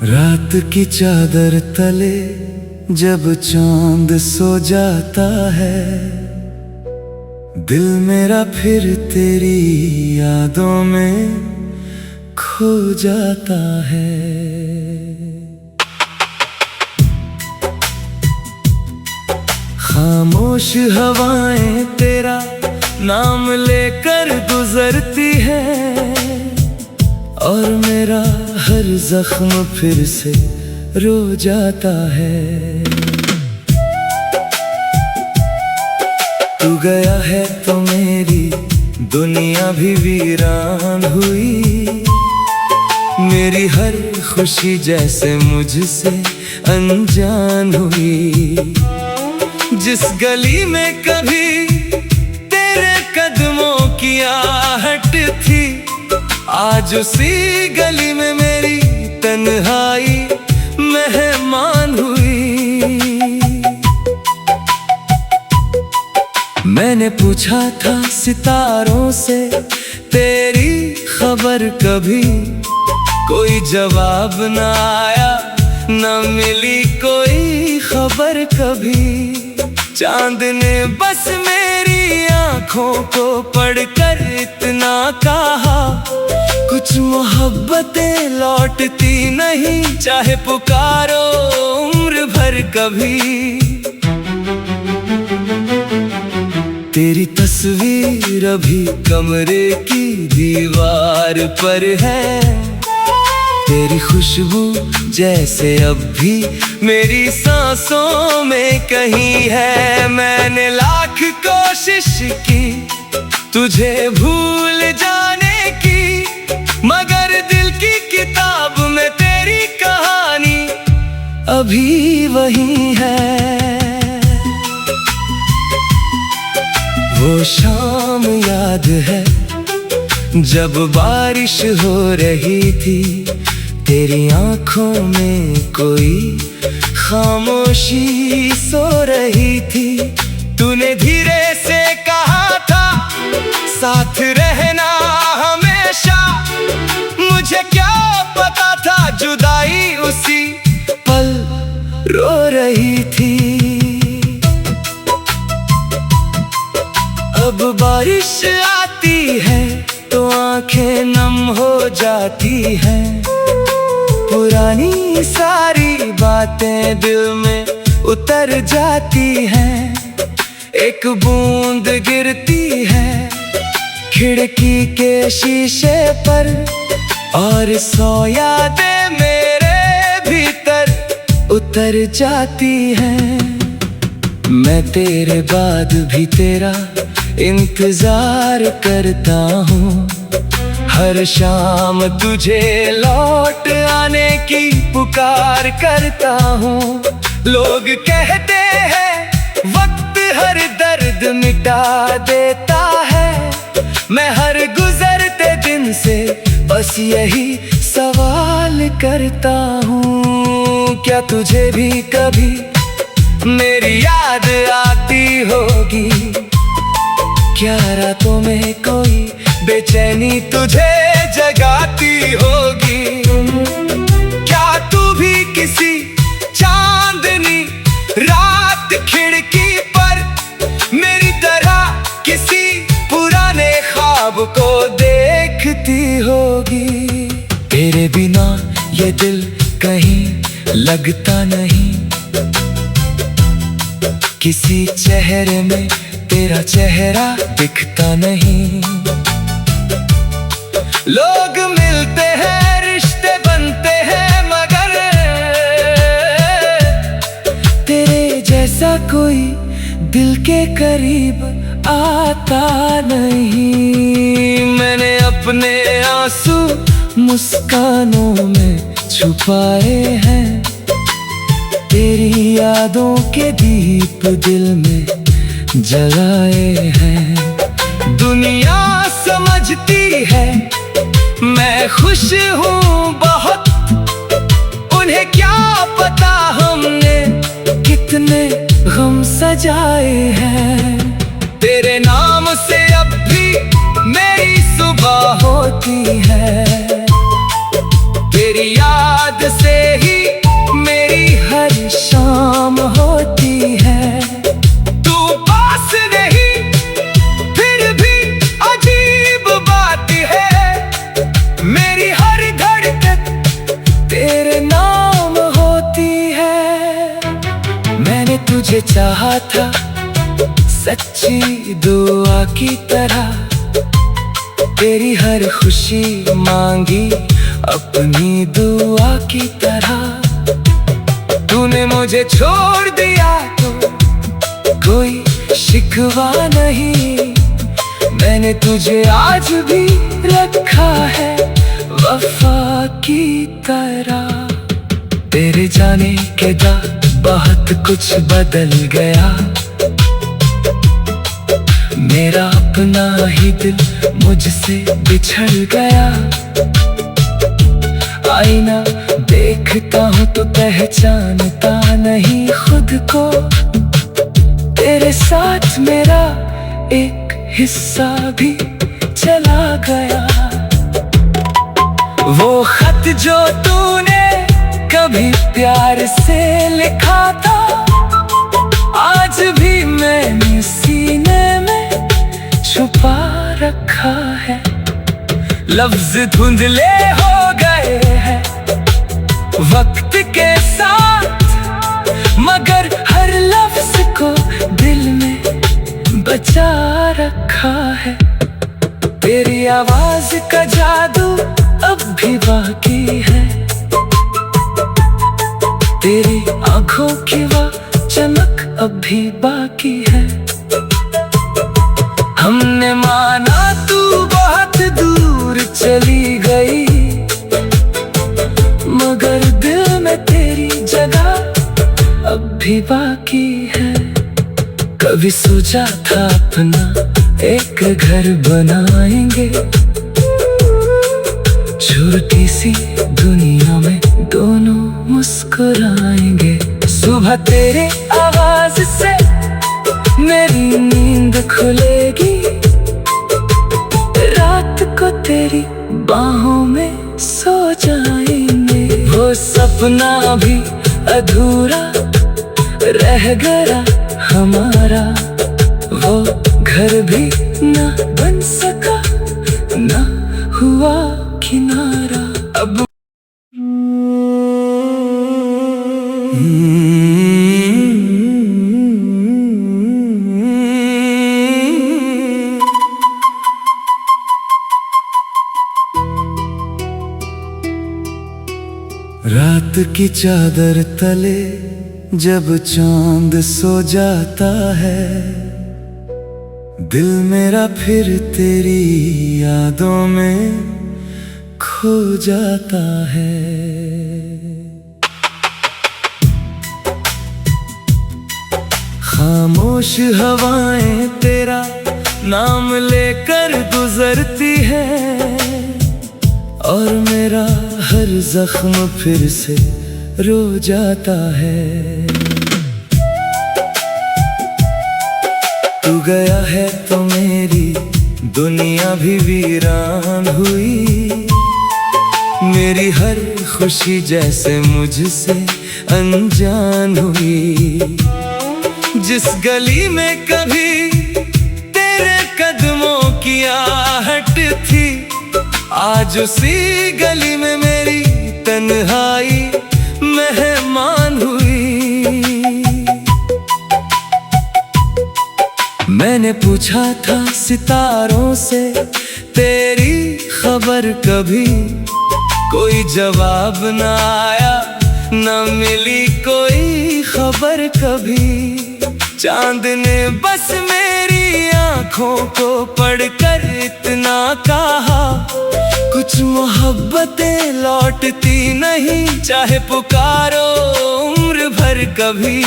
रात की चादर तले जब चांद सो जाता है, दिल मेरा फिर तेरी यादों में खो जाता है। खामोश हवाएं तेरा नाम लेकर गुजरती हैं, और मेरा हर जख्म फिर से रो जाता है। तू गया है तो मेरी दुनिया भी वीरान हुई, मेरी हर खुशी जैसे मुझसे अनजान हुई। जिस गली में कभी तेरे कदमों की आहट थी, आज उसी गली में मेरी तन्हाई मेहमान हुई। मैंने पूछा था सितारों से तेरी खबर कभी, कोई जवाब न आया, न मिली कोई खबर कभी। चांद ने बस मेरी आंखों को पढ़कर इतना कहा, कुछ मोहब्बतें लौटती नहीं, चाहे पुकारो उम्र भर कभी। तेरी तस्वीर अभी कमरे की दीवार पर है, तेरी खुशबू जैसे अब भी मेरी सांसों में कहीं है। मैंने लाख कोशिश की तुझे भूल जाने की, मगर दिल की किताब में तेरी कहानी अभी वही है। वो शाम याद है जब बारिश हो रही थी, तेरी आंखों में कोई खामोशी सो रही थी। तूने धीरे से कहा था साथ रहना हमेशा, मुझे क्या पता था जुदाई उसी पल रो रही थी। अब बारिश आती है तो आंखें नम हो जाती हैं, पुरानी सारी बातें दिल में उतर जाती हैं। एक बूंद गिरती है खिड़की के शीशे पर, और 100 यादें मेरे भीतर उतर जाती हैं। मैं तेरे बाद भी तेरा इंतजार करता हूँ, हर शाम तुझे लौट आने की पुकार करता हूँ। लोग कहते हैं वक्त हर दर्द मिटा देता है, मैं हर गुजरते दिन से बस यही सवाल करता हूँ। क्या तुझे भी कभी मेरी याद आती होगी? क्या रातों में कोई बेचैनी तुझे जगाती होगी? क्या तू भी किसी चांदनी रात खिड़की पर मेरी तरह किसी पुराने ख्वाब को देखती होगी? तेरे बिना ये दिल कहीं लगता नहीं, किसी चेहरे में तेरा चेहरा दिखता नहीं। लोग मिलते हैं रिश्ते बनते हैं, मगर तेरे जैसा कोई दिल के करीब आता नहीं। मैंने अपने आंसू मुस्कानों में छुपाए हैं, तेरी यादों के दीप दिल में जलाए हैं। दुनिया समझती है मैं खुश हूँ बहुत, उन्हें क्या पता हम जाए हैं। तेरे नाम से अब भी मेरी सुबह होती है, तेरी याद से ही मेरी हर शाम होती है। तू पास नहीं फिर भी अजीब बात है, मेरी हर धड़कन तेरे नाम होती है। मैंने तुझे चाहा था सच्ची दुआ की तरह, तेरी हर खुशी मांगी अपनी दुआ की तरह। तूने मुझे छोड़ दिया तो कोई शिकवा नहीं, मैंने तुझे आज भी रखा है वफा की तरह। तेरे जाने के बाद बहुत कुछ बदल गया, मेरा अपना ही दिल मुझसे बिछड़ गया। आईना देखता हूँ तो पहचानता नहीं खुद को, तेरे साथ मेरा एक हिस्सा भी चला गया। वो खत जो तूने कभी प्यार से लिखा था, आज भी मैंने सीने में छुपा रखा है। लफ्ज धुंधले हो गए हैं वक्त के साथ, मगर हर लफ्ज को दिल में बचा रखा है। तेरी आवाज का जादू अब भी बाकी है, तेरी आंखों की वो चमक अब भी बाकी है। हमने माना तू बहुत दूर चली गई, मगर दिल में तेरी जगह अब भी बाकी है। कभी सोचा था अपना एक घर बनाएंगे, छोटी सी दुनिया में दोनों मुस्कुराएंगे। सुबह तेरे आवाज से मेरी नींद खुलेगी, रात को तेरी बाहों में सो जाएंगे। वो सपना भी अधूरा रह गया हमारा, वो घर भी ना बन सका, ना हुआ किनारा। अब रात की चादर तले जब चांद सो जाता है, दिल मेरा फिर तेरी यादों में खो जाता है। खामोश हवाएं तेरा नाम लेकर गुजरती है, और मेरा हर जख्म फिर से रो जाता है। तू गया है तो मेरी दुनिया भी वीरान हुई, मेरी हर खुशी जैसे मुझसे अनजान हुई। जिस गली में कभी तेरे कदमों की आहट थी, आज उसी गली में मेरी तन्हाई मेहमान हुई। मैंने पूछा था सितारों से तेरी खबर कभी, कोई जवाब न आया, न मिली कोई खबर कभी। चांद ने बस मेरी आंखों को पढ़कर इतना कहा, कुछ मोहब्बतें लौटती नहीं, चाहे पुकारो उम्र भर कभी।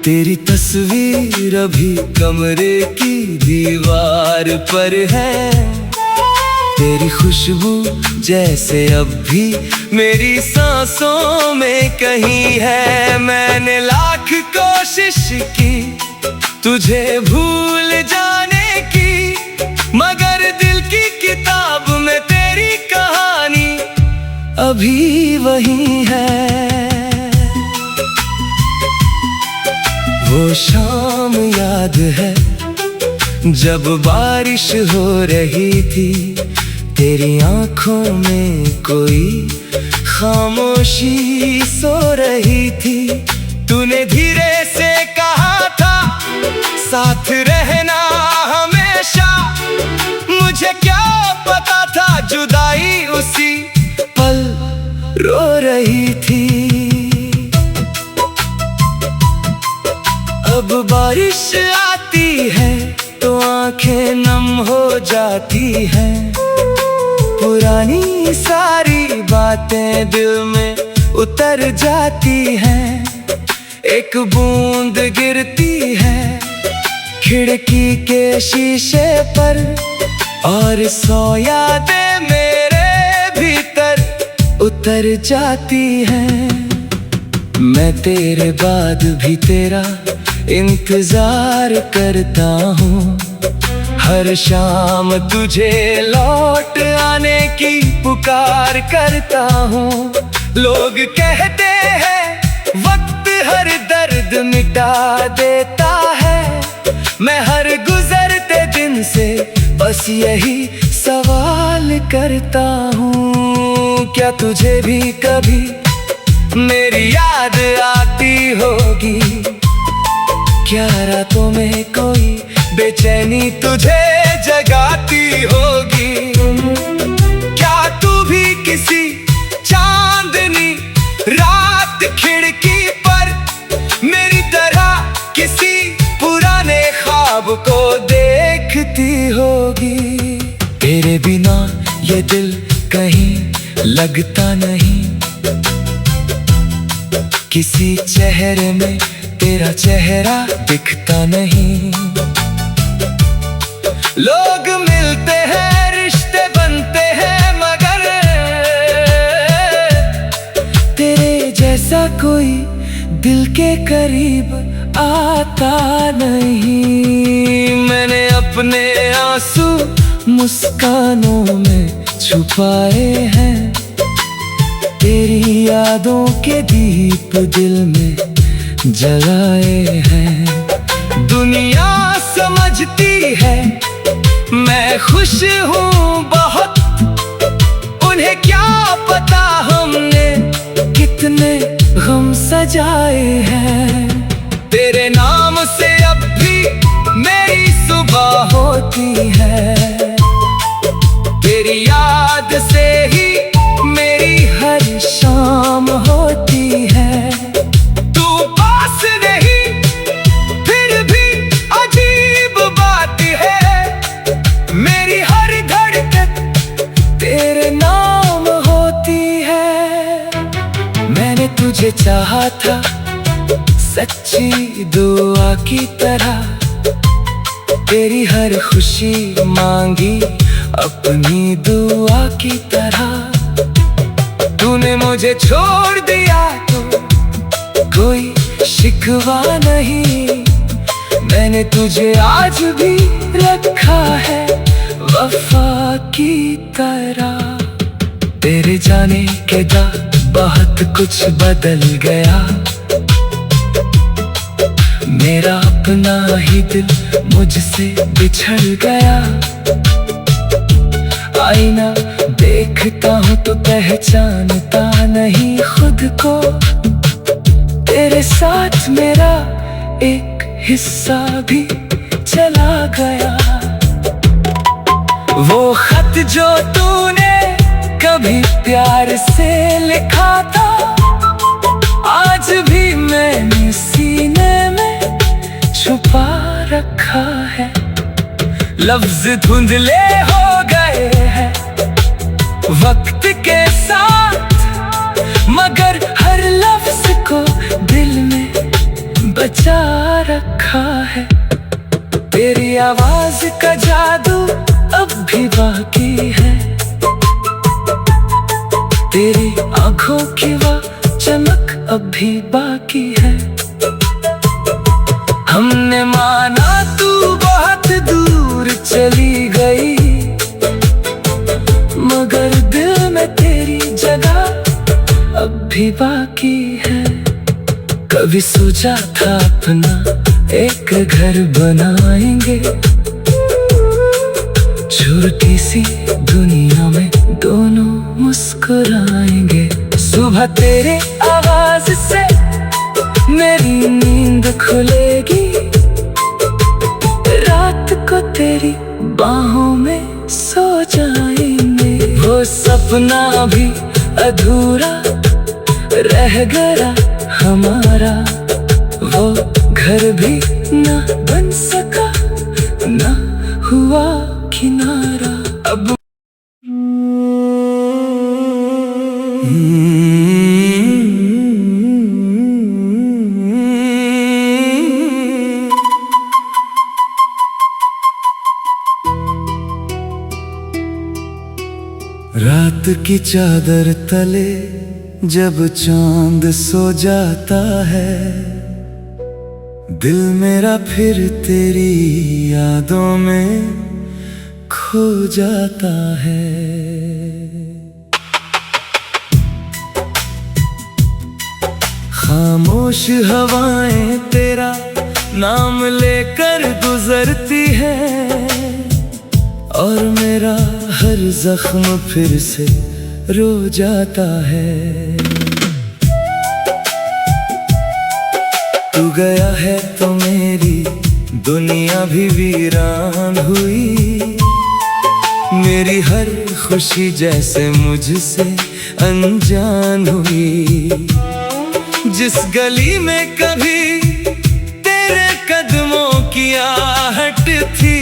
तेरी तस्वीर अभी कमरे की दीवार पर है, तेरी खुशबू जैसे अब भी मेरी सांसों में कहीं है। मैंने लाख कोशिश की तुझे भूल जाने की, मगर दिल की किताब में तेरी कहानी अभी वही है। वो शाम याद है जब बारिश हो रही थी, तेरी आंखों में कोई खामोशी सो रही थी। तूने धीरे से कहा था साथ रहना हमेशा, मुझे क्या पता था जुदाई उसी पल रो रही थी। अब बारिश आती है तो आंखें नम हो जाती हैं, पुरानी सारी बातें दिल में उतर जाती हैं। एक बूंद गिरती है खिड़की के शीशे पर, और 100 यादें मेरे भीतर उतर जाती हैं। मैं तेरे बाद भी तेरा इंतजार करता हूँ, हर शाम तुझे लौट आने की पुकार करता हूँ। लोग कहते हैं वक्त हर दर्द मिटा देता है, मैं हर गुजरते दिन से बस यही सवाल करता हूँ। क्या तुझे भी कभी मेरी याद आती होगी? क्या रातों में कोई बेचैनी तुझे जगाती होगी? क्या तू भी किसी चांदनी रात खिड़की पर मेरी तरह किसी पुराने ख्वाब को देखती होगी? तेरे बिना ये दिल कहीं लगता नहीं, किसी चेहरे में तेरा चेहरा दिखता नहीं। लोग मिलते हैं रिश्ते बनते हैं, मगर तेरे जैसा कोई दिल के करीब आता नहीं। मैंने अपने आंसू मुस्कानों में छुपाए हैं, तेरी यादों के दीप दिल में जलाए हैं। दुनिया समझती है मैं खुश हूँ बहुत, उन्हें क्या पता हमने कितने गम सजाए हैं। तेरे नाम से अब भी मेरी सुबह होती है, तेरी याद से ही मेरी हर शाम होती है। तुझे चाहा था सच्ची दुआ की तरह, तेरी हर खुशी मांगी अपनी दुआ की तरह। तूने मुझे छोड़ दिया तो कोई शिकवा नहीं, मैंने तुझे आज भी रखा है वफा की तरह। तेरे जाने के बाद बहुत कुछ बदल गया, मेरा अपना ही दिल मुझसे बिछड़ गया। आईना देखता हूँ तो पहचानता नहीं खुद को, तेरे साथ मेरा एक हिस्सा भी चला गया। वो खत जो तूने कभी प्यार से लिखा था, आज भी मैंने सीने में छुपा रखा है। लफ्ज धुंधले हो गए हैं वक्त के साथ, मगर हर लफ्ज को दिल में बचा रखा है। तेरी आवाज का जादू अब भी बाकी है, तेरी आंखों की वह चमक अब भी बाकी है। हमने माना तू बहुत दूर चली गई, मगर दिल में तेरी जगह अब भी बाकी है। कभी सोचा था अपना एक घर बनाएंगे, छोटी सी दुनिया में दोनों मुस्कुराएंगे। सुबह तेरे आवाज से मेरी नींद खुलेगी, रात को तेरी बाहों में सो जाएंगे। वो सपना भी अधूरा रह गया हमारा, वो घर भी ना बन सका, ना हुआ किनारा। अब रात की चादर तले जब चांद सो जाता है, दिल मेरा फिर तेरी यादों में खो जाता है। खामोश हवाएं तेरा नाम लेकर गुजरती है, और मेरा हर जख्म फिर से रो जाता है। तू गया है तो मेरी दुनिया भी वीरान हुई, मेरी हर खुशी जैसे मुझसे अनजान हुई। जिस गली में कभी तेरे कदमों की आहट थी,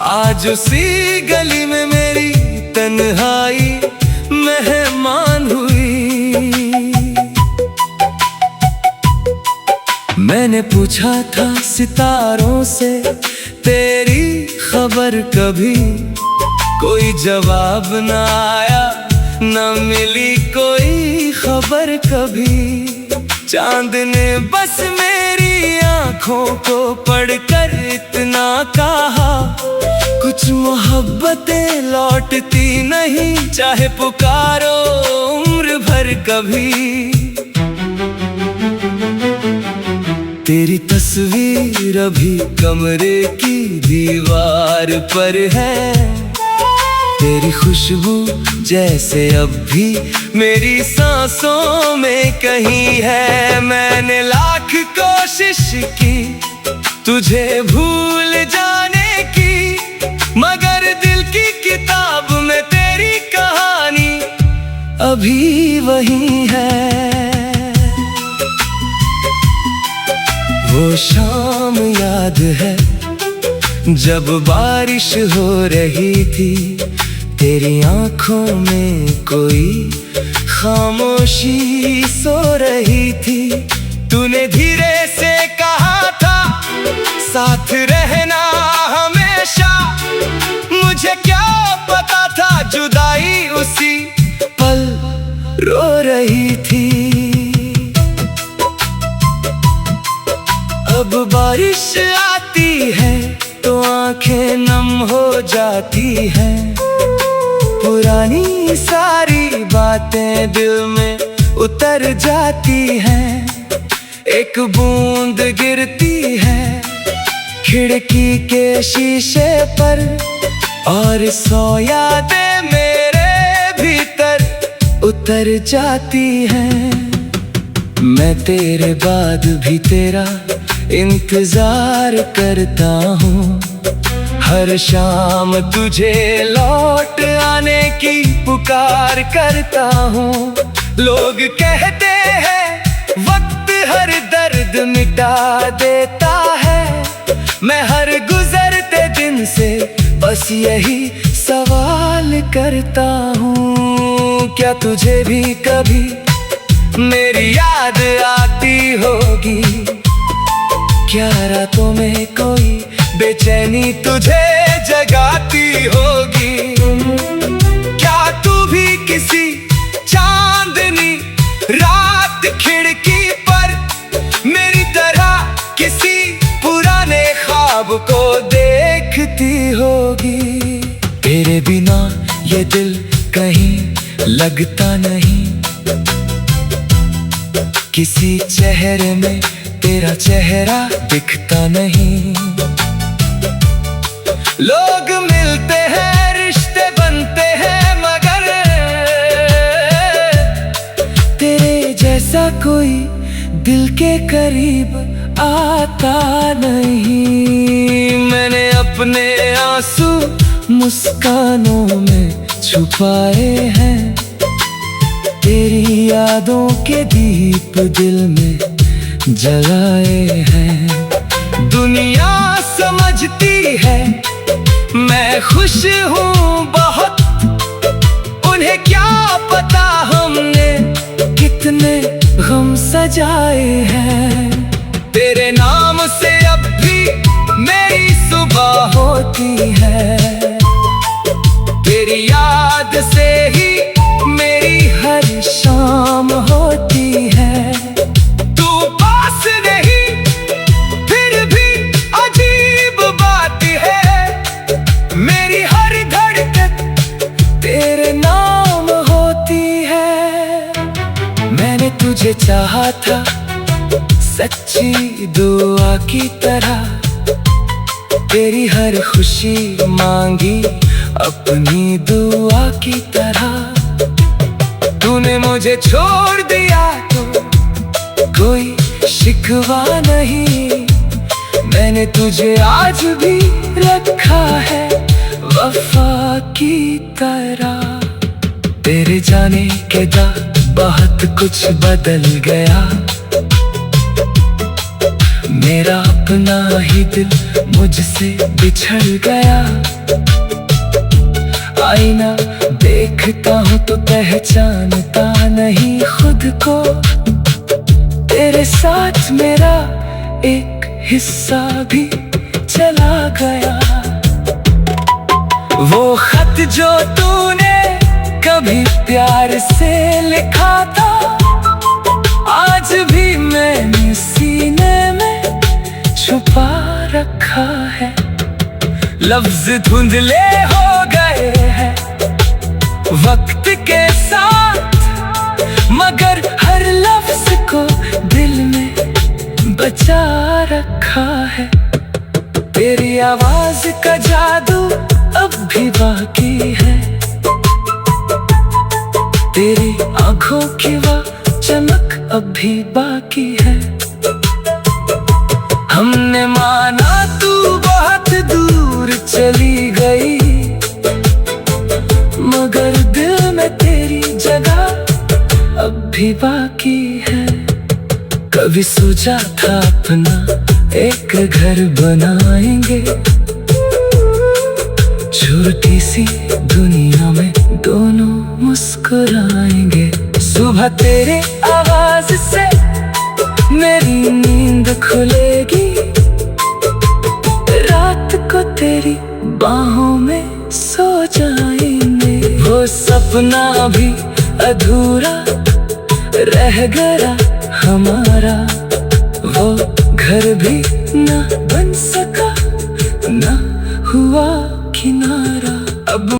आज उसी गली में मेरी तन्हाई मेहमान हुई। मैंने पूछा था सितारों से तेरी खबर कभी, कोई जवाब न आया, न मिली कोई खबर कभी। चांद ने बस मेरी आंखों को पढ़कर इतना कहा, कुछ मोहब्बतें लौटती नहीं, चाहे पुकारो उम्र भर कभी। तेरी तस्वीर अभी कमरे की दीवार पर है, तेरी खुशबू जैसे अब भी मेरी सांसों में कहीं है। मैंने लाख कोशिश की तुझे भूल जाने की, मगर दिल की किताब में तेरी कहानी अभी वही है। वो शाम याद है जब बारिश हो रही थी, तेरी आंखों में कोई खामोशी सो रही थी। तूने धीरे से कहा था साथ रहना हमेशा, मुझे क्या पता था जुदाई उसी पल रो रही थी। अब बारिश आती है तो आंखें नम हो जाती हैं, पुरानी सारी बातें दिल में उतर जाती हैं। एक बूंद गिरती है खिड़की के शीशे पर, और 100 यादें मेरे भीतर उतर जाती हैं। मैं तेरे बाद भी तेरा इंतजार करता हूँ, हर शाम तुझे लौट आने की पुकार करता हूँ। लोग कहते हैं वक्त हर दर्द मिटा देता है, मैं हर गुजरते दिन से बस यही सवाल करता हूँ। क्या तुझे भी कभी मेरी याद आती होगी? क्या रातों में कोई बेचैनी तुझे जगाती होगी? क्या तू भी किसी कहीं लगता नहीं, किसी चेहरे में तेरा चेहरा दिखता नहीं। लोग मिलते हैं, रिश्ते बनते हैं, मगर तेरे जैसा कोई दिल के करीब आता नहीं। मैंने अपने आंसू मुस्कानों में छुपाए हैं, तेरी यादों के दीप दिल में जलाए हैं। दुनिया समझती है मैं खुश हूँ बहुत, उन्हें क्या पता हमने कितने गम सजाए हैं। तेरे नाम से अब भी मेरी सुबह होती है, तेरी याद से ही मेरी हर शाम होती है। तू पास नहीं फिर भी अजीब बात है, मेरी हर धड़कन तेरे नाम होती है। मैंने तुझे चाहा था सच्ची दुआ की तरह, तेरी हर खुशी मांगी अपनी दुआ की तरह। तूने मुझे छोड़ दिया तो कोई शिकवा नहीं, मैंने तुझे आज भी रखा है वफा की तरह। तेरे जाने के बाद बहुत कुछ बदल गया, मेरा अपना ही दिल मुझसे बिछड़ गया। आईना देखता हूँ तो पहचानता नहीं खुद को, तेरे साथ मेरा एक हिस्सा भी चला गया। वो खत जो तूने कभी प्यार से लिखा था, आज भी मैंने सीने में छुपा रखा है। लफ्ज धुंधले हो गए हैं वक्त के साथ, मगर हर लफ्ज को दिल में बचा रखा है। तेरी आवाज का जादू अब भी बाकी है, तेरी आंखों की वह चमक अब भी बाकी है। हमने माना तू बहुत दूर चली गई, मगर दिल में तेरी जगह अब भी बाकी है। कभी सोचा था अपना एक घर बनाएंगे, छोटी सी दुनिया में दोनों मुस्कुराएंगे। सुबह तेरे आवाज से मेरी नींद खुलेगी, रात को तेरी बाहों में सो जाएंगे। वो सपना भी अधूरा रह गया हमारा, वो घर भी न बन सका, न हुआ किनारा। अब